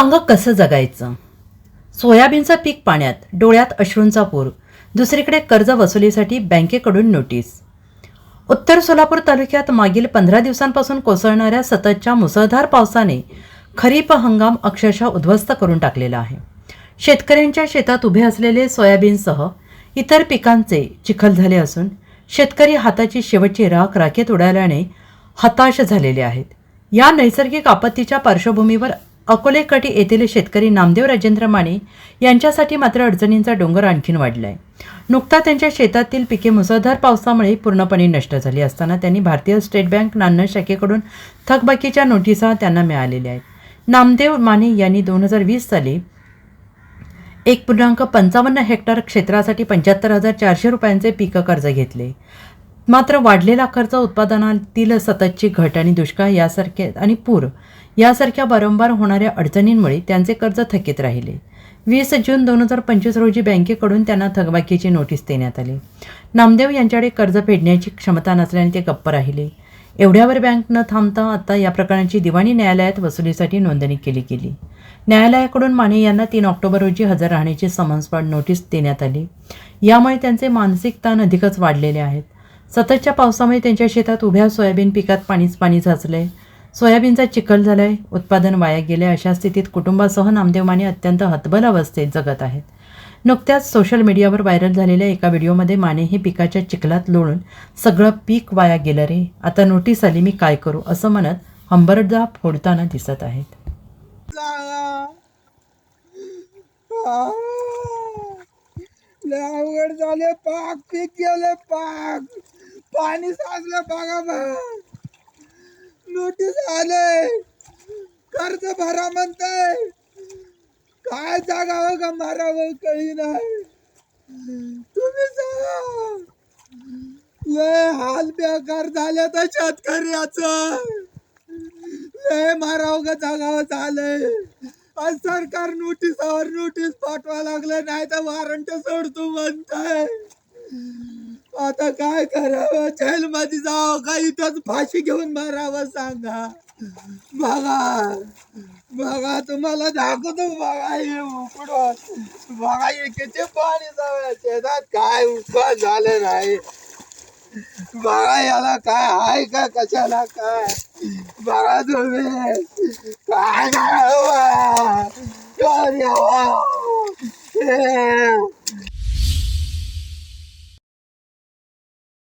सांगा कसं जगायचं. सोयाबीनचं पीक पाण्यात, डोळ्यात अश्रूंचा पूर. दुसरीकडे कर्ज वसुलीसाठी बँकेकडून नोटीस. उत्तर सोलापूर तालुक्यात मागील 15 दिवसांपासून कोसळणाऱ्या सततच्या मुसळधार पावसाने खरीप हंगाम अक्षरशः उद्ध्वस्त करून टाकलेला आहे. शेतकऱ्यांच्या शेतात उभे असलेले सोयाबीनसह इतर पिकांचे चिखल झाले असून शेतकरी हाताची शेवटची राख राखेत उडाल्याने हताश झालेले आहेत. या नैसर्गिक आपत्तीच्या पार्श्वभूमीवर अकोले कटी येथील शेतकरी नामदेव राजेंद्र माने यांच्यासाठी मात्र अडचणींचा डोंगर आणखीन वाढलाय. नुकता त्यांच्या शेतातील पिके मुसळधार पावसामुळे पूर्णपणे नष्ट झाली असताना त्यांनी भारतीय स्टेट बँक नान्नज शाखेकडून थकबाकीच्या नोटिसा त्यांना मिळालेल्या आहेत. नामदेव माने यांनी 2020 साली 1.55 हेक्टर क्षेत्रासाठी 75,400 रुपयांचे पीक कर्ज घेतले. मात्र वाढलेला खर्च, उत्पादनातील सततची घट आणि दुष्काळ यासारखे आणि पूर यासारख्या वारंवार होणाऱ्या अडचणींमुळे त्यांचे कर्ज थकीत राहिले. 20 जून 2025 रोजी बँकेकडून त्यांना थकबाकीची नोटीस देण्यात आली. नामदेव यांच्याकडे कर्ज फेडण्याची क्षमता नसल्याने ते गप्प राहिले. एवढ्यावर बँक न थांबता आता या प्रकरणाची दिवाणी न्यायालयात वसुलीसाठी नोंदणी केली गेली. न्यायालयाकडून माने यांना 3 ऑक्टोबर रोजी हजर राहण्याची समन्सपाठ नोटीस देण्यात आली. यामुळे त्यांचे मानसिक ताण अधिकच वाढलेले आहेत. सततच्या पावसामुळे त्यांच्या शेतात उभ्या सोयाबीन पिकात पाणीच पाणी साचलंय. सोयाबीनचा चिखल झालाय, उत्पादन वाया गेले. अशा स्थितीत कुटुंबासह नामदेव माने अत्यंत हतबल अवस्थेत जगत आहेत. नुकत्याच सोशल मीडियावर व्हायरल झालेल्या एका व्हिडिओमध्ये माने हे पिकाच्या चिखलात लोळून "सगळं पीक वाया गेलं रे, आता नोटीस आली, मी काय करू" असं म्हणत हंबरडा फोडताना दिसत आहेत. अवघड झाले, पाक पीक गेले, पाक पाणी साचलं, बघा नोटीस आले, कर्ज भरा म्हणताय, काय जागावं का मारावं कळी नाही. तुम्ही सांगा, लय हाल बेकार झाले तर शेतकऱ्याचं, लय मारावं का जागावं झालंय. आज सरकार नोटीसावर नोटीस पाठवा लागलं, नाही तर वॉरंट सोडतो म्हणताय. आता काय करावं, जेल मध्ये जावं का इथंच फाशी घेऊन मारावं सांगा. बघा बघा, तुम्हाला दाखवतो, बघा हे उकडून, बघा हे किती पाणी जावं शेतात, काय उपकार झालं नाही. बघा याला काय आहे का, कशाला काय, बघा तुम्ही काय करावं.